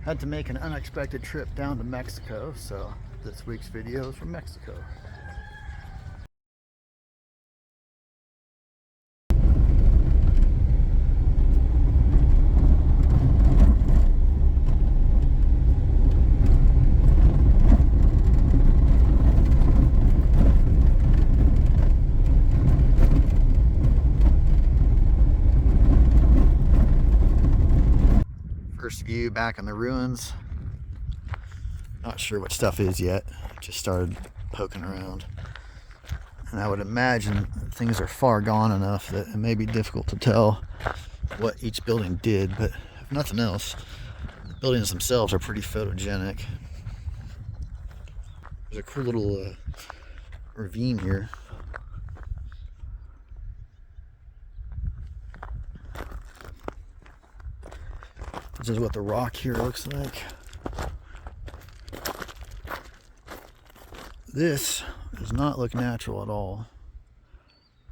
Had to make an unexpected trip down to Mexico, so this week's video is from Mexico. First view back in the ruins. Not sure what stuff is yet. Just started poking around. And I would imagine things are far gone enough that it may be difficult to tell what each building did, but if nothing else, the buildings themselves are pretty photogenic. There's a cool little ravine here. This is what the rock here looks like. This does not look natural at all.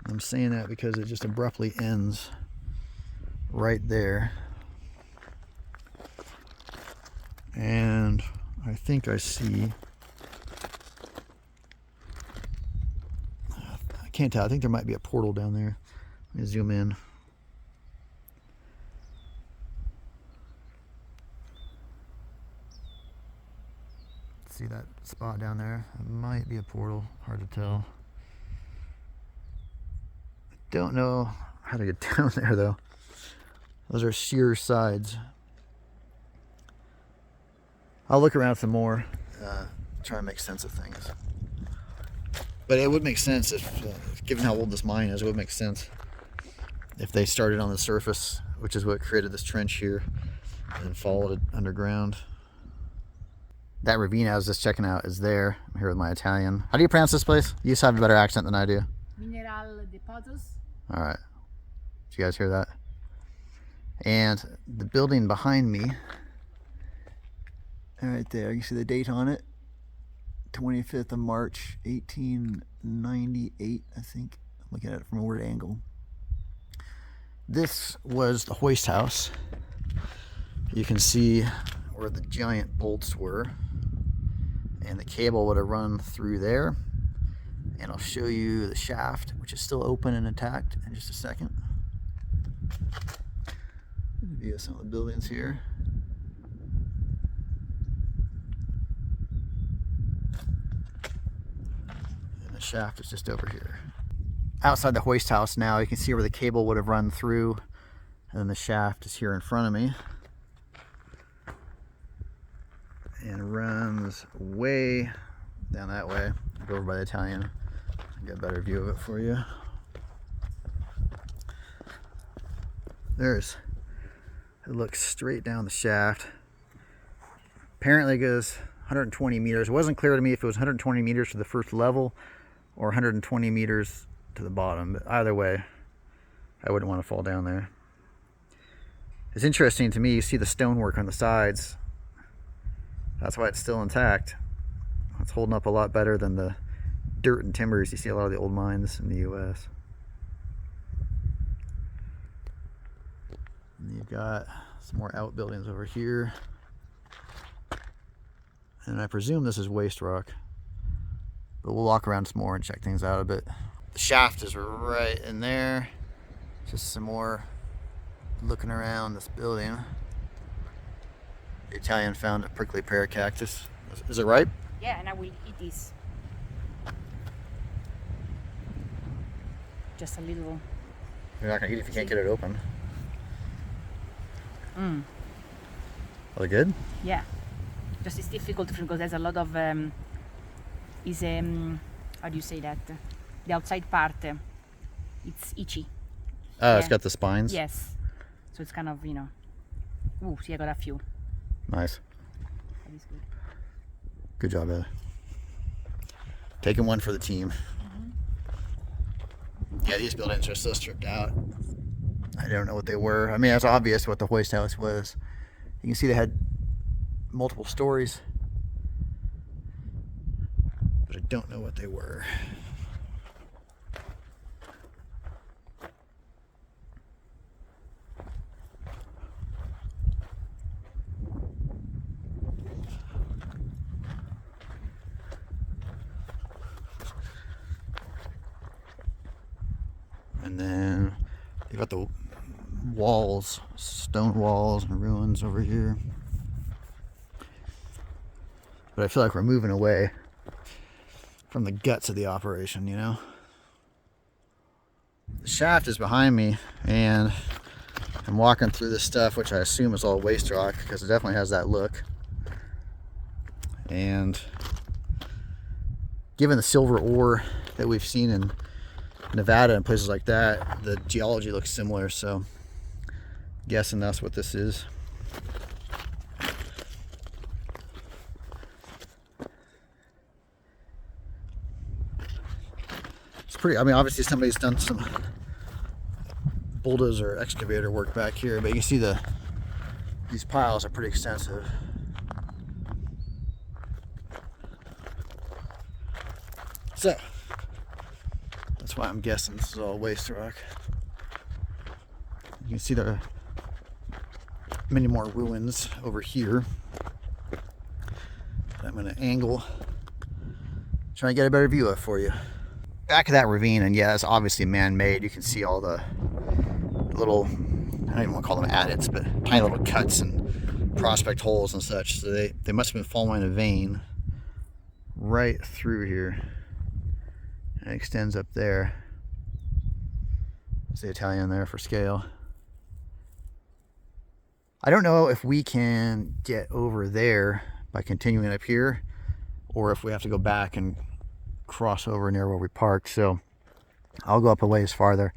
I'm saying that because it just abruptly ends right there. And I think I see, I can't tell, I think there might be a portal down there. Let me zoom in. See that spot down there? It might be a portal, hard to tell. Don't know how to get down there though. Those are sheer sides. I'll look around some more, try and make sense of things. But it would make sense if, given how old this mine is, it would make sense if they started on the surface, which is what created this trench here, and followed it underground. That ravine I was just checking out is there. I'm here with my Italian. How do you pronounce this place? You have a better accent than I do. Mineralized. All right. Did you guys hear that? And the building behind me, right there, you see the date on it? 25th of March, 1898, I think. I'm looking at it from a weird angle. This was the hoist house. You can see where the giant bolts were. And the cable would have run through there. And I'll show you the shaft, which is still open and intact, in just a second. View of some of the buildings here. And the shaft is just over here. Outside the hoist house now, you can see where the cable would have run through. And then the shaft is here in front of me. And runs way down that way. I'll go over by the Italian and get a better view of it for you. It looks straight down the shaft. Apparently it goes 120 meters. It wasn't clear to me if it was 120 meters to the first level or 120 meters to the bottom, but either way, I wouldn't want to fall down there. It's interesting to me, you see the stonework on the sides. That's why it's still intact. It's holding up a lot better than the dirt and timbers you see a lot of the old mines in the US. And you've got some more outbuildings over here. And I presume this is waste rock. But we'll walk around some more and check things out a bit. The shaft is right in there. Just some more looking around this building. The Italian found a prickly pear cactus. Is it ripe? Yeah, and I will eat this. Just a little. You're not gonna eat it if you can't get it open. Mm. Are they good? Yeah. Just it's difficult because there's a lot of how do you say that? The outside part, it's itchy. Oh, yeah. It's got the spines? Yes. So it's kind of, you know. Ooh, see, I got a few. Nice. That is good. Good job, Ellie. Taking one for the team. Mm-hmm. Yeah, these buildings are so stripped out. I don't know what they were. I mean, it's obvious what the hoist house was. You can see they had multiple stories, but I don't know what they were. You got the walls, stone walls and ruins over here. But I feel like we're moving away from the guts of the operation, you know? The shaft is behind me, and I'm walking through this stuff, which I assume is all waste rock, because it definitely has that look. And given the silver ore that we've seen in Nevada and places like that, the geology looks similar, so I'm guessing that's what this is. It's pretty, I mean, obviously somebody's done some bulldozer excavator work back here, but you can see these piles are pretty extensive. So that's why I'm guessing this is all waste rock. You can see there are many more ruins over here. I'm going to angle, try and get a better view of for you. Back of that ravine, and yeah, it's obviously man-made. You can see all the little, I don't even want to call them adits, but tiny little cuts and prospect holes and such. So they must have been following a vein right through here. And it extends up there. There's the Italian there for scale. I don't know if we can get over there by continuing up here, or if we have to go back and cross over near where we parked. So I'll go up a ways farther,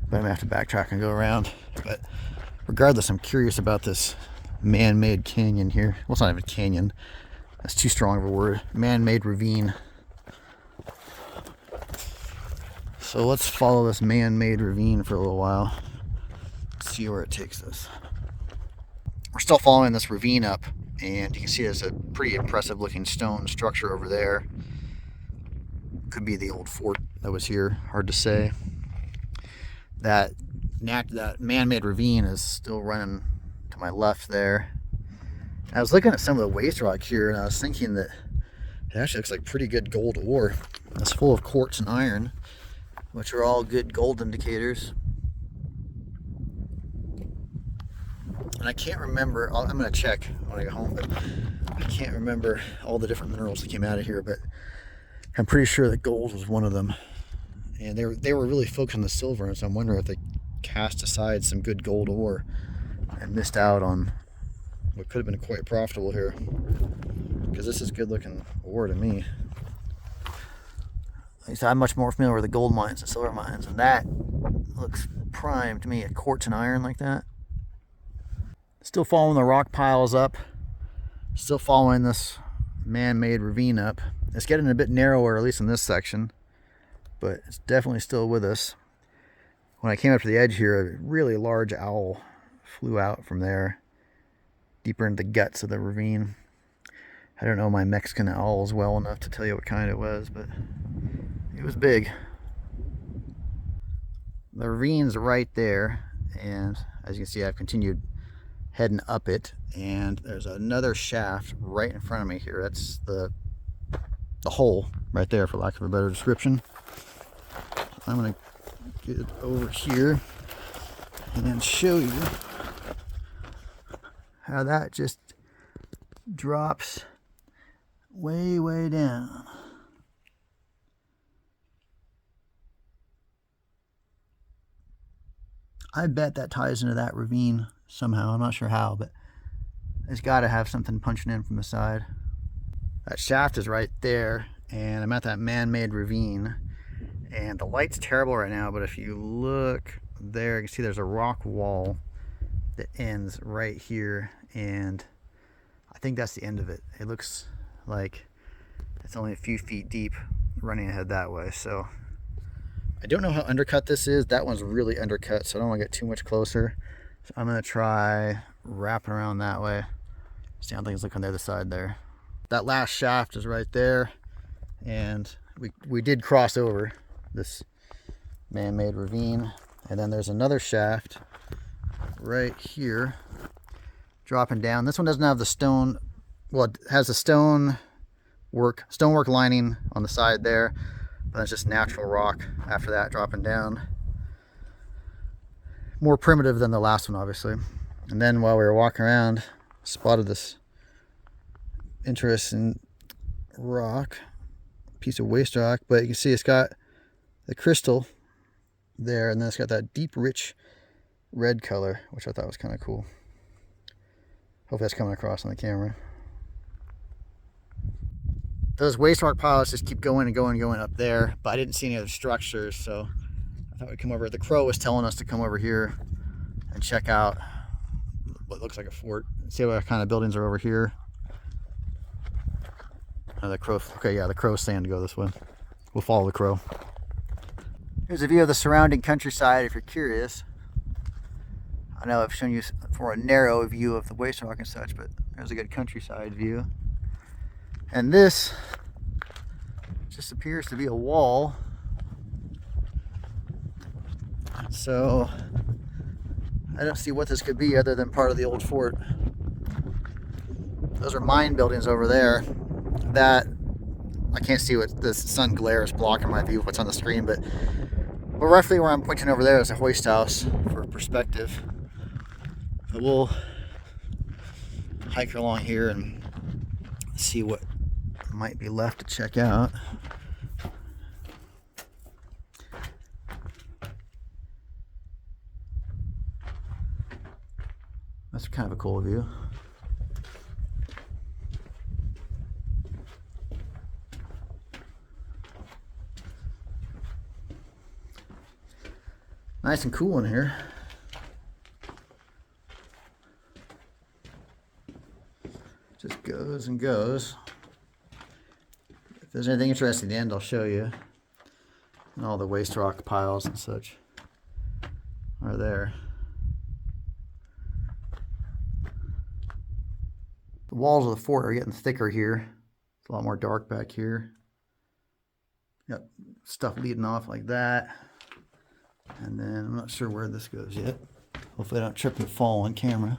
but I'm gonna have to backtrack and go around. But regardless, I'm curious about this man-made canyon here. Well, it's not even a canyon. That's too strong of a word. Man-made ravine. So let's follow this man-made ravine for a little while. See where it takes us. We're still following this ravine up, and you can see there's a pretty impressive looking stone structure over there. Could be the old fort that was here, hard to say. That man-made ravine is still running to my left there. I was looking at some of the waste rock here, and I was thinking that it actually looks like pretty good gold ore. It's full of quartz and iron, which are all good gold indicators. And I can't remember, I'm going to check when I get home, but I can't remember all the different minerals that came out of here, but I'm pretty sure that gold was one of them. And they were really focused on the silver, and so I'm wondering if they cast aside some good gold ore and missed out on what could have been quite profitable here. Because this is good looking ore to me. Like I said, I'm much more familiar with the gold mines and silver mines, and that looks prime to me, a quartz and iron like that. Still following the rock piles up, still following this man-made ravine up. It's getting a bit narrower, at least in this section, but it's definitely still with us. When I came up to the edge here, a really large owl flew out from there, deeper into the guts of the ravine. I don't know my Mexican owls well enough to tell you what kind it was, but it was big. The ravine's right there, and as you can see, I've continued heading up it, and there's another shaft right in front of me here. That's the hole right there, for lack of a better description. I'm gonna get over here and then show you how that just drops way down. I bet that ties into that ravine somehow. I'm not sure how, but it's got to have something punching in from the side. That shaft is right there, and I'm at that man-made ravine, and the light's terrible right now, but if you look there, you can see there's a rock wall that ends right here, and I think that's the end of it. It looks like it's only a few feet deep running ahead that way. So I don't know how undercut this is. That one's really undercut, so I don't want to get too much closer. So I'm going to try wrapping around that way. See how things look on the other side there. That last shaft is right there, and we did cross over this man-made ravine, and then there's another shaft right here dropping down. This one doesn't have the stone, well, it has the stonework lining on the side there, but it's just natural rock after that dropping down. more primitive than the last one, obviously. And then while we were walking around, spotted this interesting rock, piece of waste rock, but you can see it's got the crystal there, and then it's got that deep, rich red color, which I thought was kind of cool. Hope that's coming across on the camera. Those waste rock piles just keep going and going and going up there, but I didn't see any other structures, so I thought we'd come over. The crow was telling us to come over here and check out what looks like a fort. See what kind of buildings are over here. Oh, the crow. Okay, yeah, the crow's saying to go this way. We'll follow the crow. Here's a view of the surrounding countryside if you're curious. I know I've shown you for a narrow view of the waste rock and such, but there's a good countryside view. And this just appears to be a wall. So I don't see what this could be other than part of the old fort. Those are mine buildings over there. That I can't see what the sun glare is blocking my view of what's on the screen, but roughly where I'm pointing over there is a hoist house for perspective. But we'll hike along here and see what might be left to check out. That's kind of a cool view. Nice and cool in here. Just goes and goes. If there's anything interesting at the end, I'll show you. And all the waste rock piles and such are there. The walls of the fort are getting thicker here. It's a lot more dark back here. Got stuff leading off like that. And then I'm not sure where this goes yet. Hopefully I don't trip and fall on camera.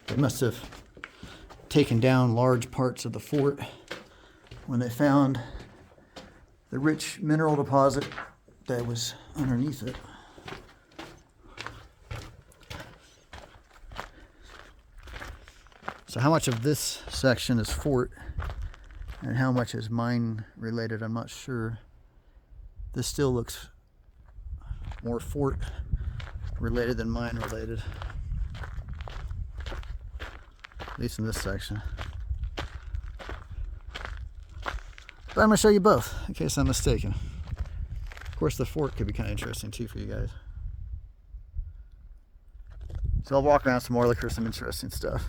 They must have taken down large parts of the fort when they found the rich mineral deposit that was underneath it. So how much of this section is fort and how much is mine related, I'm not sure. This still looks more fort related than mine related. At least in this section. But I'm going to show you both, in case I'm mistaken. Of course, the fort could be kind of interesting too for you guys. So I'll walk around some more, look for some interesting stuff.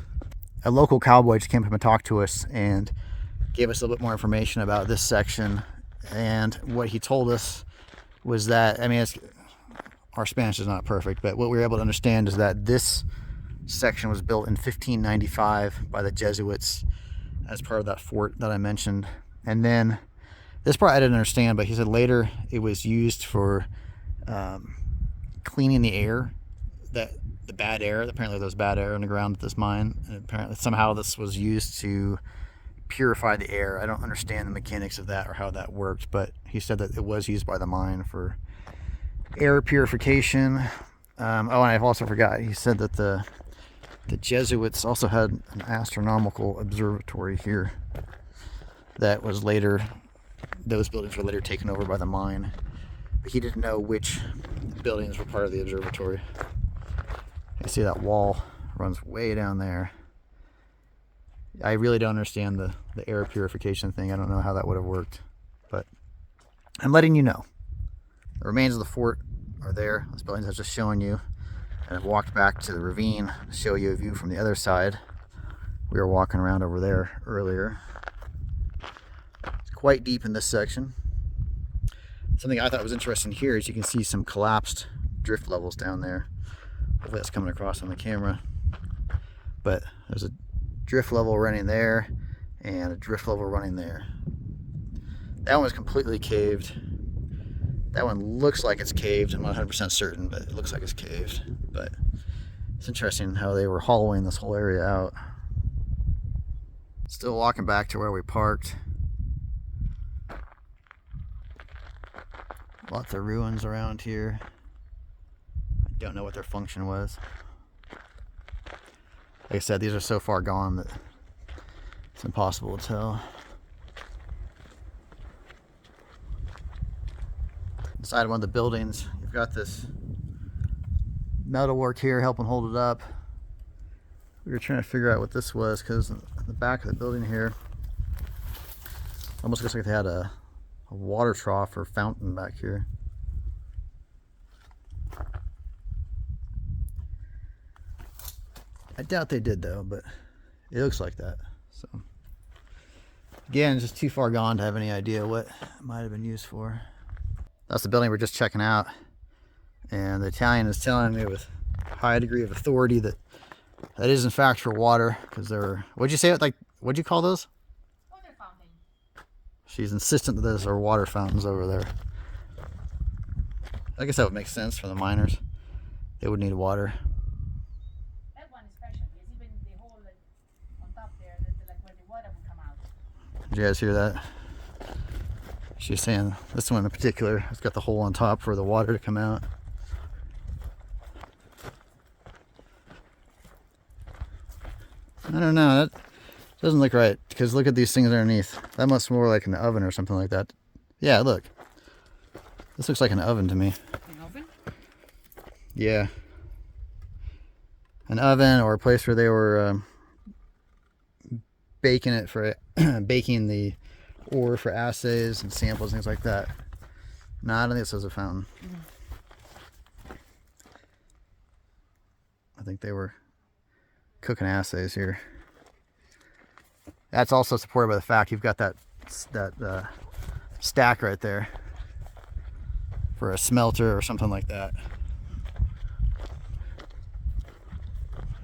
A local cowboy just came up and talked to us and gave us a little bit more information about this section. And what he told us was that, I mean, our Spanish is not perfect, but what we were able to understand is that this section was built in 1595 by the Jesuits as part of that fort that I mentioned. And then this part I didn't understand, but he said later it was used for cleaning the air, the bad air. Apparently there was bad air underground at this mine, and apparently somehow this was used to purify the air. I don't understand the mechanics of that or how that worked, but he said that it was used by the mine for air purification. Oh, and I also forgot, he said that the Jesuits also had an astronomical observatory here that was later, those buildings were later taken over by the mine, but he didn't know which buildings were part of the observatory. You see that wall runs way down there. I really don't understand the air purification thing. I don't know how that would have worked, but I'm letting you know. The remains of the fort are there. Those buildings I was just showing you. And I've walked back to the ravine to show you a view from the other side. We were walking around over there earlier. It's quite deep in this section. Something I thought was interesting here is you can see some collapsed drift levels down there. Hopefully that's coming across on the camera. But there's a drift level running there and a drift level running there. That one was completely caved. That one looks like it's caved. I'm not 100% certain, but it looks like it's caved. But It's interesting how they were hollowing this whole area out. Still walking back to where we parked. Lots of ruins around here. I don't know what their function was. Like I said, these are so far gone that it's impossible to tell. Inside one of the buildings, you've got this metalwork here helping hold it up. We were trying to figure out what this was because in the back of the building here, almost looks like they had a water trough or fountain back here. I doubt they did though, but it looks like that. So again, just too far gone to have any idea what it might have been used for. That's the building we're just checking out, and the Italian is telling me with a high degree of authority that is in fact for water, because they're, what'd you say, like, what'd you call those? Water fountain. She's insistent that those are water fountains over there. I guess that would make sense for the miners. They would need water. That one especially, is even the hole like, on top there, like where the water would come out. Did you guys hear that? She's saying this one in particular, it's got the hole on top for the water to come out. I don't know, that doesn't look right, because look at these things underneath. That must more like an oven or something like that. Yeah, look. This looks like an oven to me. An oven? Yeah. An oven, or a place where they were baking it for baking the ore for assays and samples, things like that. No, I don't think this was a fountain. I think they were cooking assays here. That's also supported by the fact you've got that stack right there for a smelter or something like that.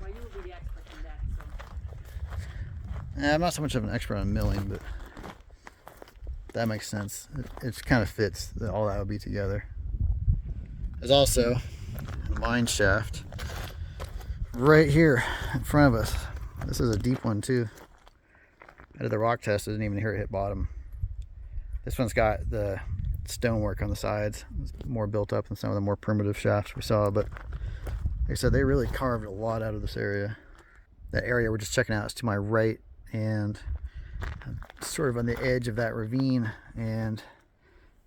Well, you would be the expert in that, so. I'm not so much of an expert on milling, but that makes sense. It kind of fits that all that would be together. There's also a mine shaft right here in front of us. This is a deep one too. I did the rock test, I didn't even hear it hit bottom. This one's got the stonework on the sides. It's more built up than some of the more primitive shafts we saw, but like I said, they really carved a lot out of this area. That area we're just checking out is to my right, and sort of on the edge of that ravine, and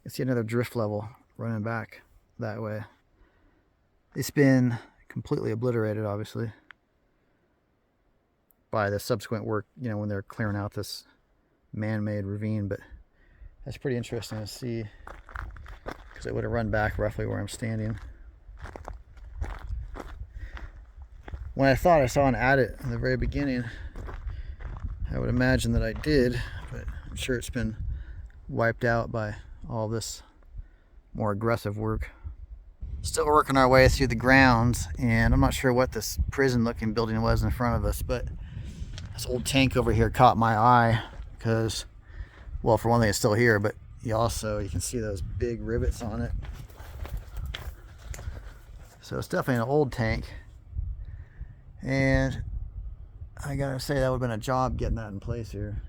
you see another drift level running back that way. It's been completely obliterated, obviously, by the subsequent work, you know, when they're clearing out this man-made ravine, but that's pretty interesting to see, because it would have run back roughly where I'm standing. When I thought I saw an adit in the very beginning, I would imagine that I did, but I'm sure it's been wiped out by all this more aggressive work. Still working our way through the grounds, and I'm not sure what this prison-looking building was in front of us, but this old tank over here caught my eye because, well, for one thing, it's still here, but you can see those big rivets on it. So it's definitely an old tank, and I gotta say that would have been a job getting that in place here.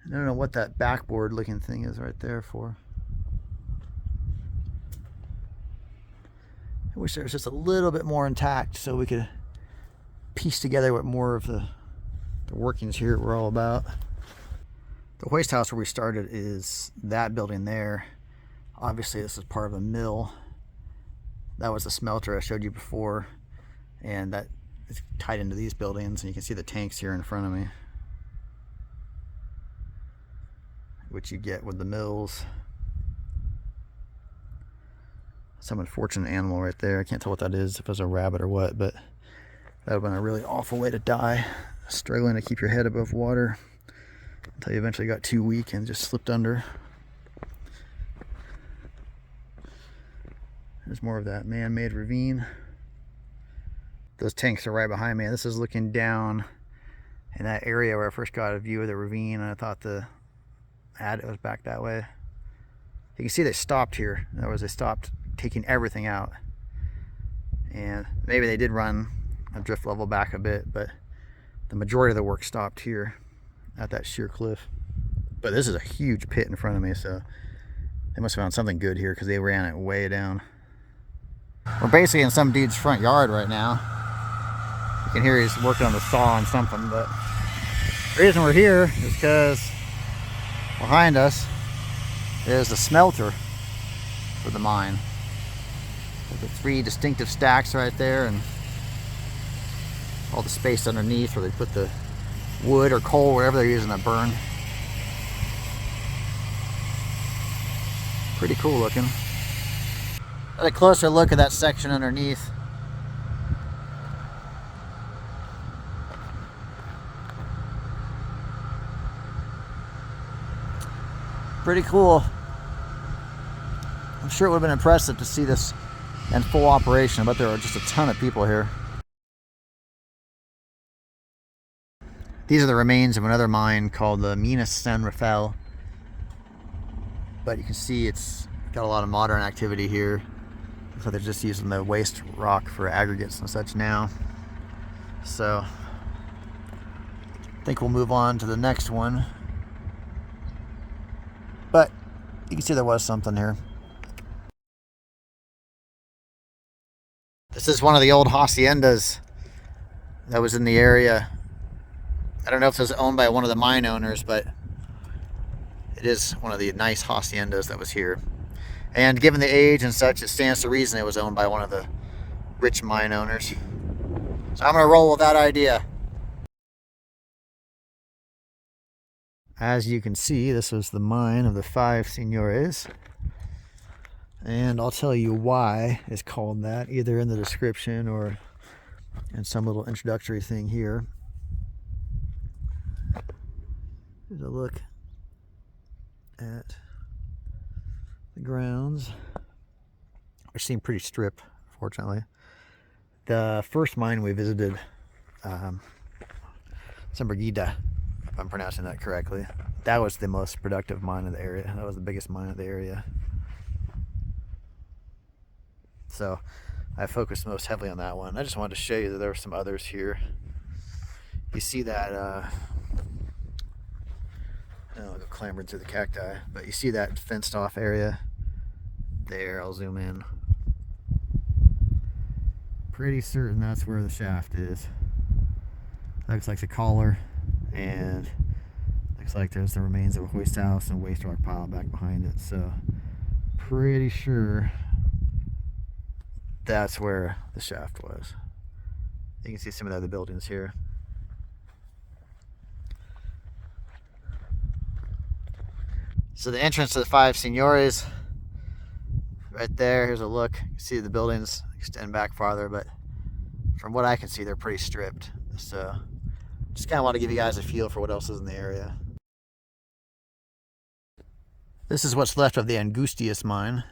I don't know what that backboard looking thing is right there for. I wish there was just a little bit more intact so we could piece together what more of the workings here were all about. The hoist house where we started is that building there. Obviously this is part of a mill. That was the smelter I showed you before, and that is tied into these buildings, and you can see the tanks here in front of me, which you get with the mills. Some unfortunate animal right there. I can't tell what that is, if it was a rabbit or what, but that would have been a really awful way to die, struggling to keep your head above water until you eventually got too weak and just slipped under. There's more of that man-made ravine. Those tanks are right behind me. This is looking down in that area where I first got a view of the ravine, and I thought the adit was back that way. You can see they stopped here. In other words, they stopped taking everything out. And maybe they did run a drift level back a bit, but the majority of the work stopped here at that sheer cliff. But this is a huge pit in front of me, so they must have found something good here because they ran it way down. We're basically in some dude's front yard right now. You can hear he's working on the saw on something, but the reason we're here is because behind us is the smelter for the mine. With the 3 distinctive stacks right there and all the space underneath where they put the wood or coal, whatever they're using to burn. Pretty cool looking. Got a closer look at that section underneath. Pretty cool. I'm sure it would have been impressive to see this in full operation, but there are just a ton of people here. These are the remains of another mine called the Minas San Rafael. But you can see it's got a lot of modern activity here. So they're just using the waste rock for aggregates and such now. So I think we'll move on to the next one. But you can see there was something here. This is one of the old haciendas that was in the area. I don't know if it was owned by one of the mine owners, but it is one of the nice haciendas that was here. And given the age and such, it stands to reason it was owned by one of the rich mine owners. So I'm going to roll with that idea. As you can see, this was the mine of the 5 Senores. And I'll tell you why it's called that, either in the description or in some little introductory thing here. Here's a look at the grounds, which seem pretty stripped, fortunately. The first mine we visited, Sembriguida, if I'm pronouncing that correctly, that was the most productive mine in the area. That was the biggest mine in the area. So I focused most heavily on that one. I just wanted to show you that there were some others here. You see that, I'll go clambering through the cacti, but you see that fenced off area there. I'll zoom in. Pretty certain that's where the shaft is. Looks like the collar, and looks like there's the remains of a hoist house and waste rock pile back behind it. So pretty sure that's where the shaft was. You can see some of the other buildings here. So the entrance to the 5 Senores, right there. Here's a look. You can see the buildings extend back farther, but from what I can see, they're pretty stripped. So just kind of want to give you guys a feel for what else is in the area. This is what's left of the Angustias mine.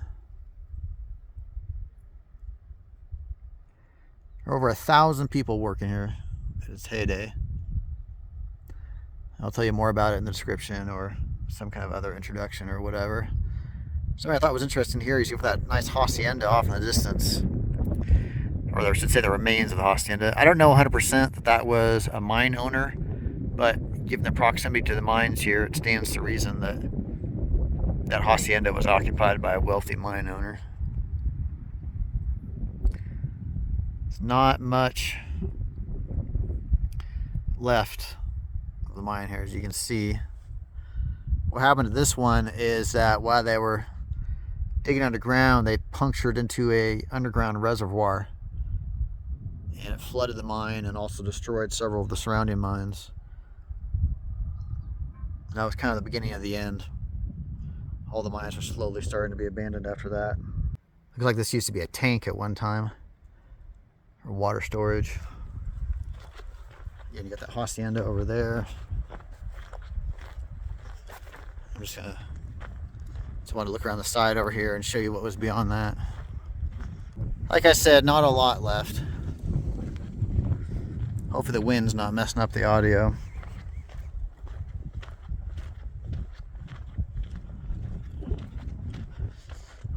There are over 1,000 people working here at its heyday. I'll tell you more about it in the description or some kind of other introduction or whatever. Something I thought was interesting here is you have that nice hacienda off in the distance, or I should say the remains of the hacienda. I don't know 100% that that was a mine owner, but given the proximity to the mines here, it stands to reason that that hacienda was occupied by a wealthy mine owner. There's not much left of the mine here, as you can see. What happened to this one is that while they were digging underground, they punctured into a underground reservoir, and it flooded the mine and also destroyed several of the surrounding mines. And that was kind of the beginning of the end. All the mines were slowly starting to be abandoned after that. Looks like this used to be a tank at one time, or water storage. Yeah, you got that hacienda over there. I'm just wanted to look around the side over here and show you what was beyond that. Like I said, not a lot left. Hopefully the wind's not messing up the audio.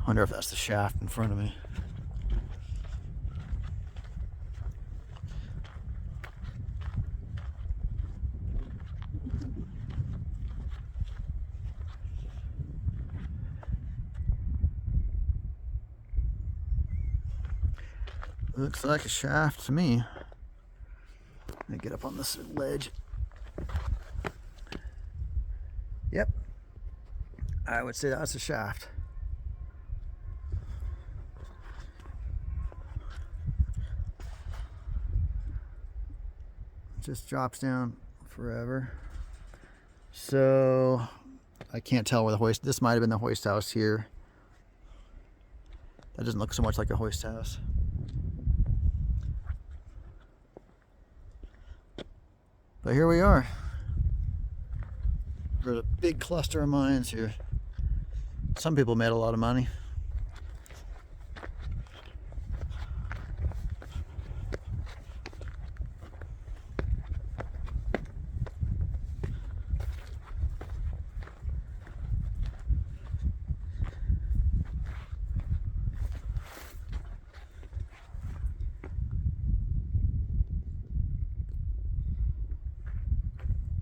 Wonder if that's the shaft in front of me. Looks like a shaft to me. Let me get up on this ledge. Yep. I would say that's a shaft. Just drops down forever. So I can't tell where the hoist, this might have been the hoist house here. That doesn't look so much like a hoist house. But here we are. There's a big cluster of mines here. Some people made a lot of money.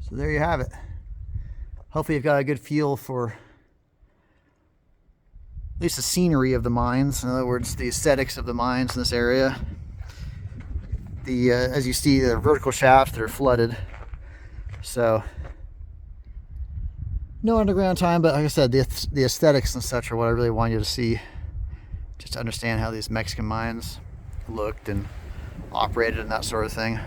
So there you have it. Hopefully you've got a good feel for at least the scenery of the mines. In other words, the aesthetics of the mines in this area. The as you see, the vertical shafts that are flooded. So no underground time, but like I said, the aesthetics and such are what I really want you to see, just to understand how these Mexican mines looked and operated and that sort of thing.